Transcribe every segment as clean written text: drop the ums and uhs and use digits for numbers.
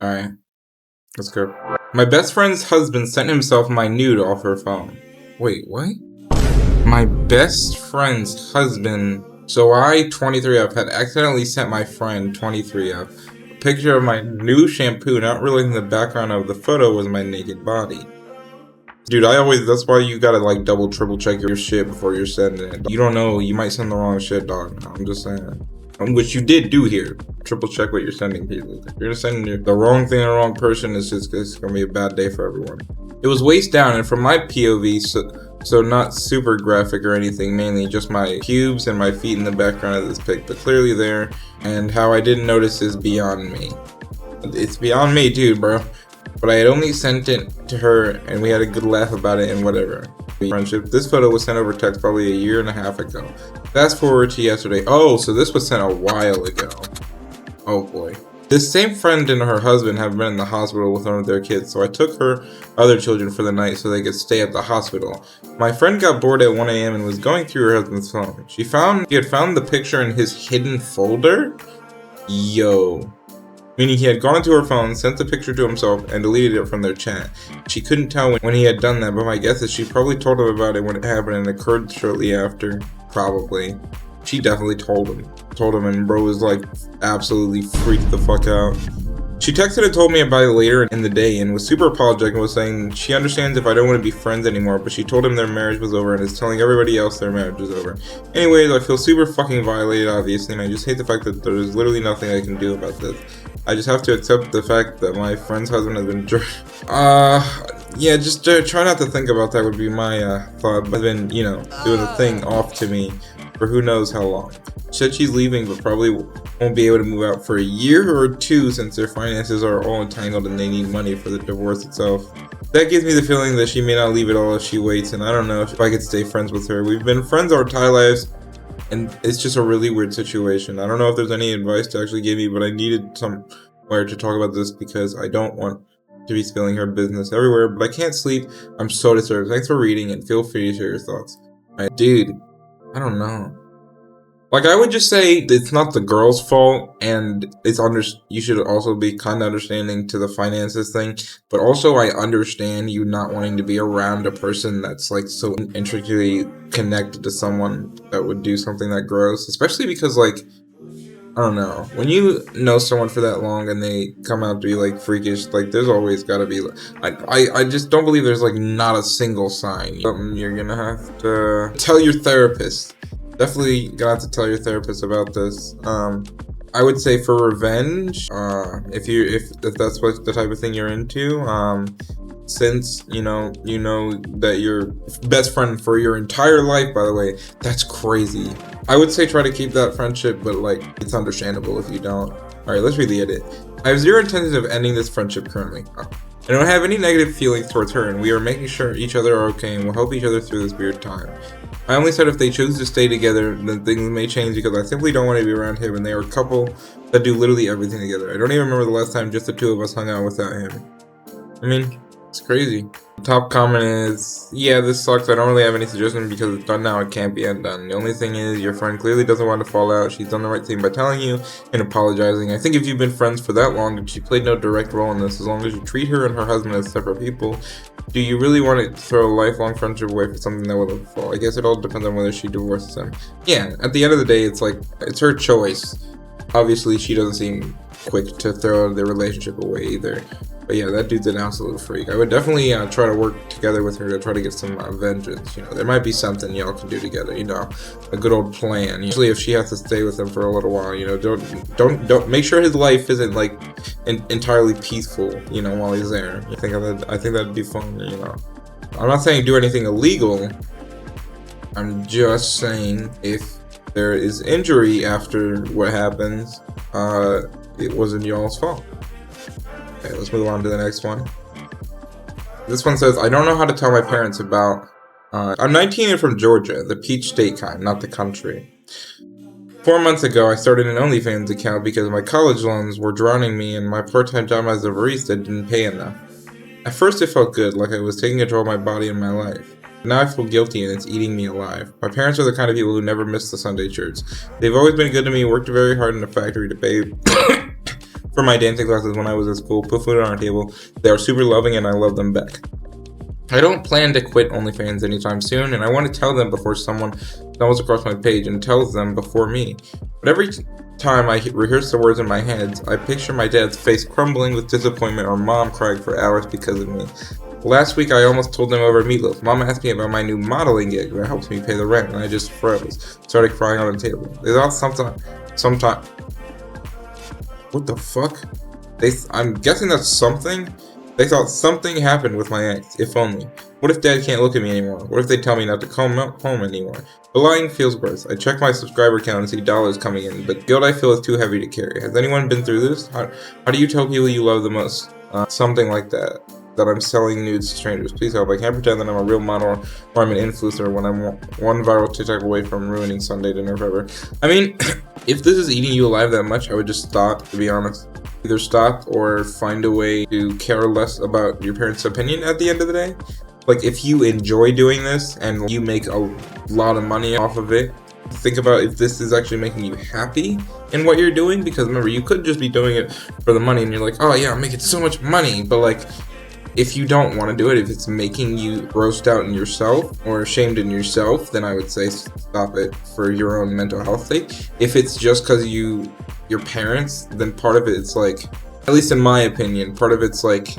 Alright, let's go. My best friend's husband sent himself my nude off her phone. Wait, what? My best friend's husband. So I, 23F, had accidentally sent my friend, 23F, a picture of my new shampoo, not realizing the background of the photo was my naked body. Dude, that's why you gotta like double, triple check your shit before you're sending it. You don't know, you might send the wrong shit, dog. I'm just saying. Which you did do here. Triple check what you're sending people. If you're sending the wrong thing to the wrong person, it's gonna be a bad day for everyone. It was waist down, and from my POV, so not super graphic or anything, mainly just my pubes and my feet in the background of this pic, but clearly there, and how I didn't notice is beyond me. It's beyond me too, bro. But I had only sent it to her, and we had a good laugh about it and whatever. Friendship. This photo was sent over text probably a year and a half ago. Fast forward to yesterday. Oh, so this was sent a while ago. Oh boy. This same friend and her husband have been in the hospital with one of their kids, so I took her other children for the night so they could stay at the hospital. My friend got bored at 1 a.m. and was going through her husband's phone. She had found the picture in his hidden folder? Yo. Meaning he had gone into her phone, sent the picture to himself, and deleted it from their chat. She couldn't tell when he had done that, but my guess is she probably told him about it when it happened and occurred shortly after. Probably. She definitely told him, and bro was like absolutely freaked the fuck out. She texted and told me about it later in the day and was super apologetic and was saying she understands if I don't want to be friends anymore, but she told him their marriage was over and is telling everybody else their marriage is over. Anyways, I feel super fucking violated, obviously, and I just hate the fact that there's literally nothing I can do about this. I just have to accept the fact that my friend's husband has been yeah, just try not to think about that would be my thought. Has been, doing the thing off to me for who knows how long. She said she's leaving, but probably won't be able to move out for a year or two since their finances are all entangled and they need money for the divorce itself. That gives me the feeling that she may not leave at all if she waits, and I don't know if I could stay friends with her. We've been friends our entire lives, and it's just a really weird situation. I don't know if there's any advice to actually give me, but I needed somewhere to talk about this because I don't want to be spilling her business everywhere, but I can't sleep. I'm so disturbed. Thanks for reading, and feel free to share your thoughts. Dude, I don't know. Like, I would just say it's not the girl's fault, and you should also be kind of understanding to the finances thing, but also I understand you not wanting to be around a person that's like so intricately connected to someone that would do something that gross, especially because like, I don't know, when you know someone for that long and they come out to be like freakish, like there's always gotta be, I just don't believe there's like not a single sign. Something you're gonna have to tell your therapist. Definitely gonna have to tell your therapist about this. I would say for revenge, if that's what the type of thing you're into, since you know that your best friend for your entire life, by the way, that's crazy. I would say try to keep that friendship, but like it's understandable if you don't. Alright, let's read the edit. I have zero intention of ending this friendship currently. I don't have any negative feelings towards her, and we are making sure each other are okay and will help each other through this weird time. I only said if they choose to stay together, then things may change because I simply don't want to be around him, and they are a couple that do literally everything together. I don't even remember the last time just the two of us hung out without him. I mean, it's crazy. The top comment is, yeah, this sucks. I don't really have any suggestions because it's done now. It can't be undone. The only thing is your friend clearly doesn't want to fall out. She's done the right thing by telling you and apologizing. I think if you've been friends for that long and she played no direct role in this, as long as you treat her and her husband as separate people, do you really want to throw a lifelong friendship away for something that will fall? I guess it all depends on whether she divorces him. Yeah, at the end of the day, it's like, it's her choice. Obviously, she doesn't seem quick to throw the relationship away either. But yeah, that dude's an absolute freak. I would definitely try to work together with her to try to get some vengeance. There might be something y'all can do together. A good old plan. Usually, if she has to stay with him for a little while, don't make sure his life isn't like entirely peaceful. While he's there. I think that'd be fun. I'm not saying do anything illegal. I'm just saying if there is injury after what happens, it wasn't y'all's fault. Okay, let's move on to the next one. This one says, I don't know how to tell my parents about... I'm 19 and from Georgia, the peach state kind, not the country. 4 months ago, I started an OnlyFans account because my college loans were drowning me and my part-time job as a barista didn't pay enough. At first it felt good, like I was taking control of my body and my life. Now I feel guilty and it's eating me alive. My parents are the kind of people who never miss the Sunday church. They've always been good to me, worked very hard in the factory to pay... for my dancing classes when I was at school, put food on our table. They are super loving and I love them back. I don't plan to quit OnlyFans anytime soon, and I want to tell them before someone stumbles across my page and tells them before me. But every time I rehearse the words in my head, I picture my dad's face crumbling with disappointment or mom crying for hours because of me. Last week I almost told them over meatloaf. Mom asked me about my new modeling gig that helps me pay the rent, and I just froze. Started crying on the table. They thought sometime. What the fuck? I'm guessing that's something. They thought something happened with my ex, if only. What if dad can't look at me anymore? What if they tell me not to come home anymore? But lying feels worse. I check my subscriber count and see dollars coming in, but guilt I feel is too heavy to carry. Has anyone been through this? How do you tell people you love the most? Something like that. That I'm selling nudes to strangers. Please help. I can't pretend that I'm a real model or I'm an influencer when I'm one viral TikTok away from ruining Sunday dinner forever. I mean, if this is eating you alive that much, I would just stop, to be honest. Either stop or find a way to care less about your parents' opinion at the end of the day. Like, if you enjoy doing this and you make a lot of money off of it, think about if this is actually making you happy in what you're doing. Because remember, you could just be doing it for the money and you're like, oh yeah, I'm making so much money. But like, if you don't want to do it, if it's making you grossed out in yourself or ashamed in yourself, then I would say stop it for your own mental health sake. If it's just because your parents, then part of it's like, at least in my opinion, part of it's like,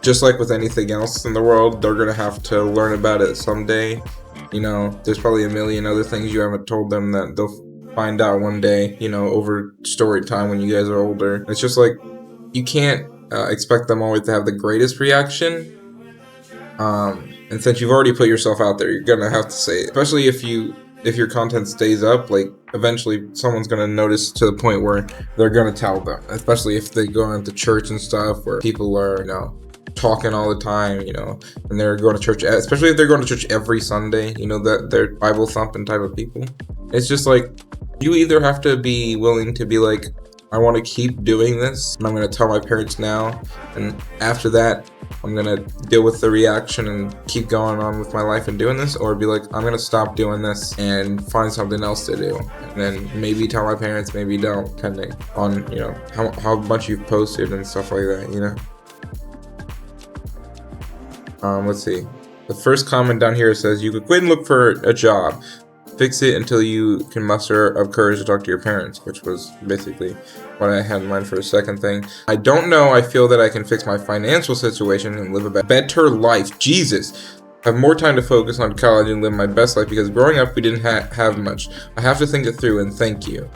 just like with anything else in the world, they're gonna have to learn about it someday. You know, there's probably a million other things you haven't told them that they'll find out one day, you know, over story time when you guys are older. It's just like, you can't expect them always to have the greatest reaction. And since you've already put yourself out there, you're gonna have to say it. Especially if your content stays up, like eventually someone's gonna notice to the point where they're gonna tell them. Especially if they go into church and stuff where people are, you know, talking all the time, you know, and they're going to church, especially if they're going to church every Sunday, you know, that they're Bible thumping type of people. It's just like, you either have to be willing to be like, I want to keep doing this, and I'm going to tell my parents now, and after that, I'm going to deal with the reaction and keep going on with my life and doing this, or be like, I'm going to stop doing this and find something else to do. And then maybe tell my parents, maybe don't, depending on, you know, how much you've posted and stuff like that, you know? Let's see. The first comment down here says, you could quit and look for a job. Fix it until you can muster up courage to talk to your parents, which was basically what I had in mind for the second thing. I don't know. I feel that I can fix my financial situation and live a better life. Jesus. I have more time to focus on college and live my best life because growing up we didn't have much. I have to think it through and thank you.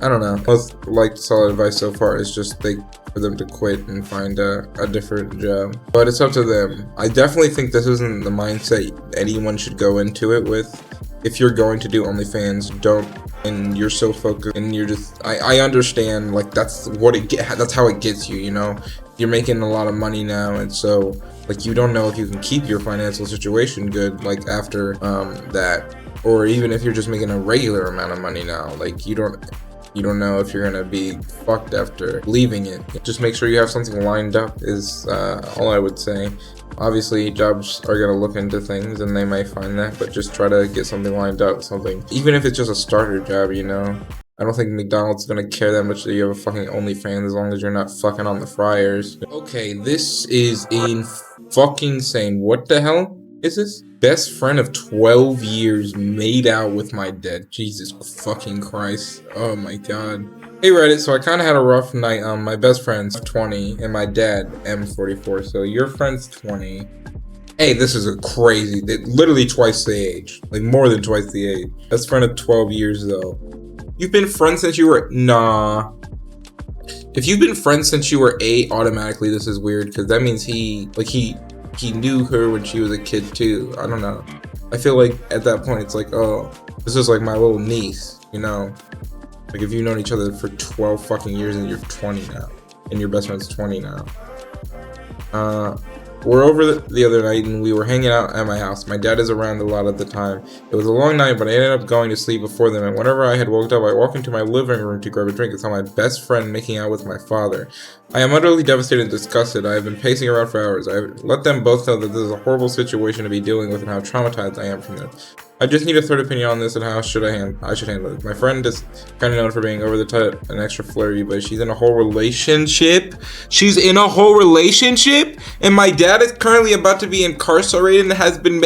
I don't know. Most like solid advice so far is just for them to quit and find a different job. But it's up to them. I definitely think this isn't the mindset anyone should go into it with. If you're going to do OnlyFans, don't, and you're so focused, and you're just, I understand, like, that's how it gets you, you know? You're making a lot of money now, and so, like, you don't know if you can keep your financial situation good, like, after that, or even if you're just making a regular amount of money now, like, you don't know if you're gonna be fucked after leaving it. Just make sure you have something lined up is all I would say. Obviously, jobs are gonna look into things and they might find that, but just try to get something lined up, something. Even if it's just a starter job, you know? I don't think McDonald's is gonna care that much that you have a fucking OnlyFans as long as you're not fucking on the fryers. Okay, this is fucking insane. What the hell is this? Best friend of 12 years made out with my dad. Jesus fucking Christ. Oh my god. Hey Reddit, so I kind of had a rough night. My best friend's 20 and my dad, M44. So your friend's 20. Hey, this is crazy. Literally twice the age. Like more than twice the age. Best friend of 12 years though. You've been friends since you were... Nah. If you've been friends since you were 8, automatically this is weird. Because that means he knew her when she was a kid too. I don't know. I feel like at that point it's like, oh, this is like my little niece, you know? Like if you've known each other for 12 fucking years and you're 20 now. And your best friend's 20 now. We're over the other night and we were hanging out at my house. My dad is around a lot at the time. It was a long night, but I ended up going to sleep before them, and whenever I had woke up, I walked into my living room to grab a drink and saw my best friend making out with my father. I am utterly devastated and disgusted. I have been pacing around for hours. I have let them both know that this is a horrible situation to be dealing with and how traumatized I am from this. I just need a third opinion on this and how I should handle it. My friend is kind of known for being over the top and extra flirty, but she's in a whole relationship. She's in a whole relationship, and my dad is currently about to be incarcerated and has been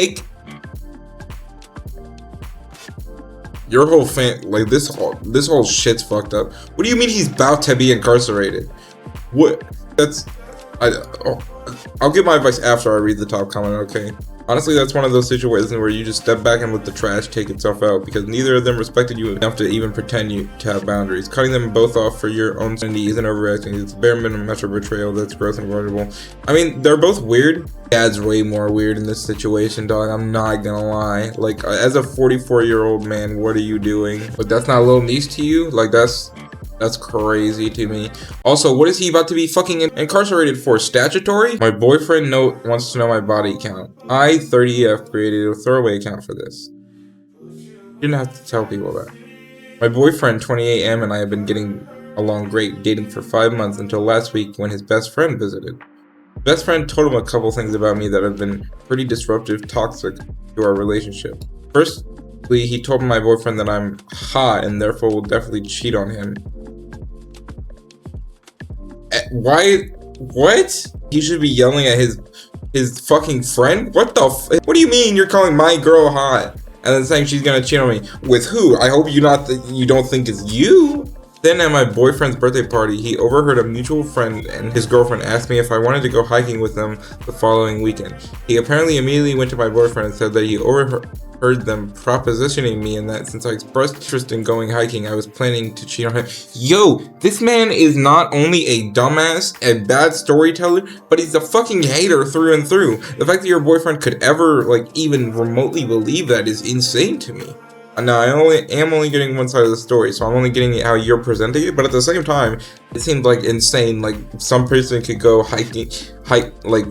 your whole like this whole shit's fucked up. What do you mean he's about to be incarcerated? What? I'll give my advice after I read the top comment, okay? Honestly, that's one of those situations where you just step back and let the trash take itself out, because neither of them respected you enough to even pretend you to have boundaries. Cutting them both off for your own sanity isn't overreacting. It's bare minimum metro betrayal that's gross and vulnerable. I mean, they're both weird. Dad's way more weird in this situation, dog. I'm not gonna lie. Like, as a 44-year-old man, what are you doing? But that's not a little niece to you? Like, that's crazy to me. Also, what is he about to be fucking incarcerated for? Statutory? My boyfriend wants to know my body count. I, 30F, created a throwaway account for this. Didn't have to tell people that. My boyfriend, 28M, and I have been getting along great, dating for 5 months until last week when his best friend visited. Best friend told him a couple things about me that have been pretty disruptive, toxic to our relationship. Firstly, he told my boyfriend that I'm hot and therefore will definitely cheat on him. Why? What? He should be yelling at his fucking friend? What the what do you mean you're calling my girl hot and then saying she's gonna cheat on me? With who? I hope you don't think it's you. Then at my boyfriend's birthday party, he overheard a mutual friend and his girlfriend ask me if I wanted to go hiking with them the following weekend. He apparently immediately went to my boyfriend and said that he overheard them propositioning me and that since I expressed interest in going hiking, I was planning to cheat on him. Yo, this man is not only a dumbass, a bad storyteller, but he's a fucking hater through and through. The fact that your boyfriend could ever, like, even remotely believe that is insane to me. Now, I am only getting one side of the story, so I'm only getting it how you're presenting it, but at the same time, it seems like insane. Like, some person could go like,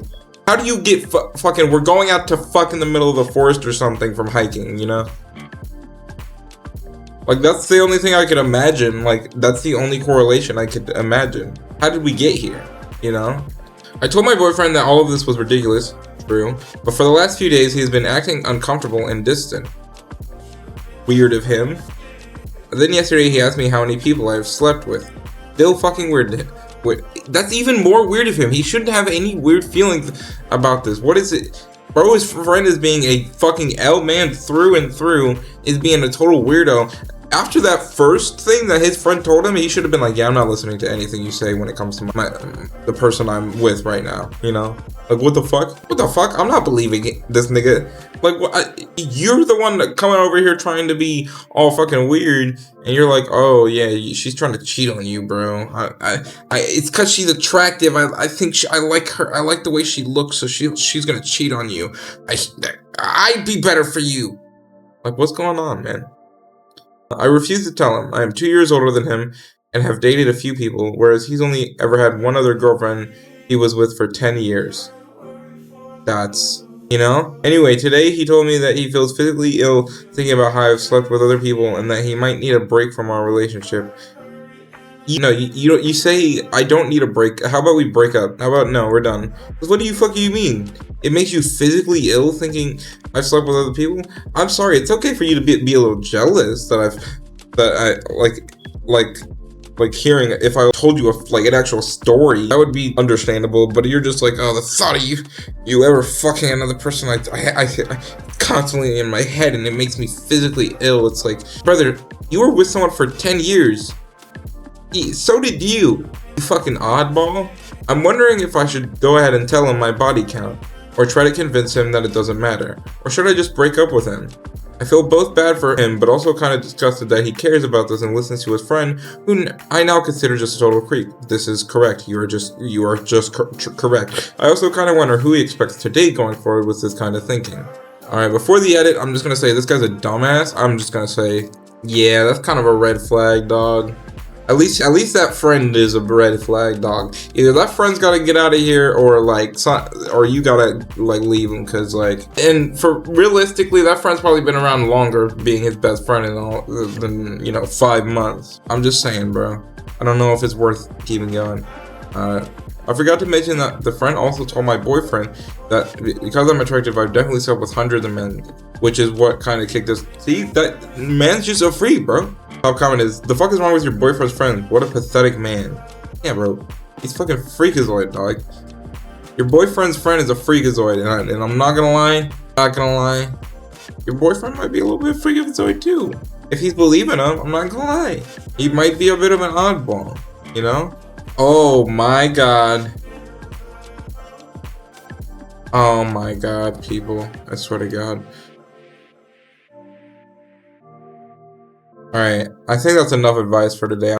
how do you get fucking, we're going out to fuck in the middle of the forest or something from hiking, you know? Like, that's the only thing I could imagine. Like, that's the only correlation I could imagine. How did we get here, you know? I told my boyfriend that all of this was ridiculous, true, but for the last few days, he's been acting uncomfortable and distant. Weird of him. Then yesterday he asked me how many people I've slept with. Still fucking weird. That's even more weird of him. He shouldn't have any weird feelings about this. What is it? Bro, his friend is being a fucking L-man through and through, is being a total weirdo. After that first thing that his friend told him, he should have been like, yeah, I'm not listening to anything you say when it comes to the person I'm with right now, you know? Like, what the fuck? What the fuck? I'm not believing this nigga. Like, you're the one that coming over here trying to be all fucking weird, and you're like, oh yeah, she's trying to cheat on you, bro. It's cause she's attractive. I think I like her. I like the way she looks, so she's gonna cheat on you. I'd be better for you. Like, what's going on, man? I refuse to tell him. I am 2 years older than him and have dated a few people, whereas he's only ever had one other girlfriend he was with for 10 years. That's, you know? Anyway, today he told me that he feels physically ill thinking about how I've slept with other people and that he might need a break from our relationship. You say I don't need a break. How about we break up? How about no, we're done? Because what do you mean? It makes you physically ill thinking I've slept with other people? I'm sorry, it's okay for you to be a little jealous that I hearing, if I told you an actual story, that would be understandable, but you're just like, oh, the thought of you ever fucking another person, I constantly in my head and it makes me physically ill. It's like, brother, you were with someone for 10 years. So did you fucking oddball. I'm wondering if I should go ahead and tell him my body count, or try to convince him that it doesn't matter, or should I just break up with him? I feel both bad for him, but also kind of disgusted that he cares about this and listens to his friend, who I now consider just a total creep. This is correct. You are just correct. I also kind of wonder who he expects to date going forward with this kind of thinking. Alright, before the edit, I'm just going to say this guy's a dumbass. I'm just going to say, yeah, that's kind of a red flag, dog. At least that friend is a red flag, dog. Either that friend's gotta get out of here, or like, or you gotta like leave him, cause like, and for realistically, that friend's probably been around longer, being his best friend and all than 5 months. I'm just saying, bro. I don't know if it's worth keeping going. I forgot to mention that the friend also told my boyfriend that because I'm attractive, I've definitely slept with hundreds of men, which is what kind of kicked us. See, that man's just so free, bro. Top comment is, the fuck is wrong with your boyfriend's friend? What a pathetic man. Yeah, bro. He's fucking freakazoid, dog. Your boyfriend's friend is a freakazoid, and I'm not gonna lie, your boyfriend might be a little bit freakazoid too. If he's believing him, I'm not gonna lie. He might be a bit of an oddball, you know? Oh my god. Oh my god, people. I swear to god. Alright, I think that's enough advice for today.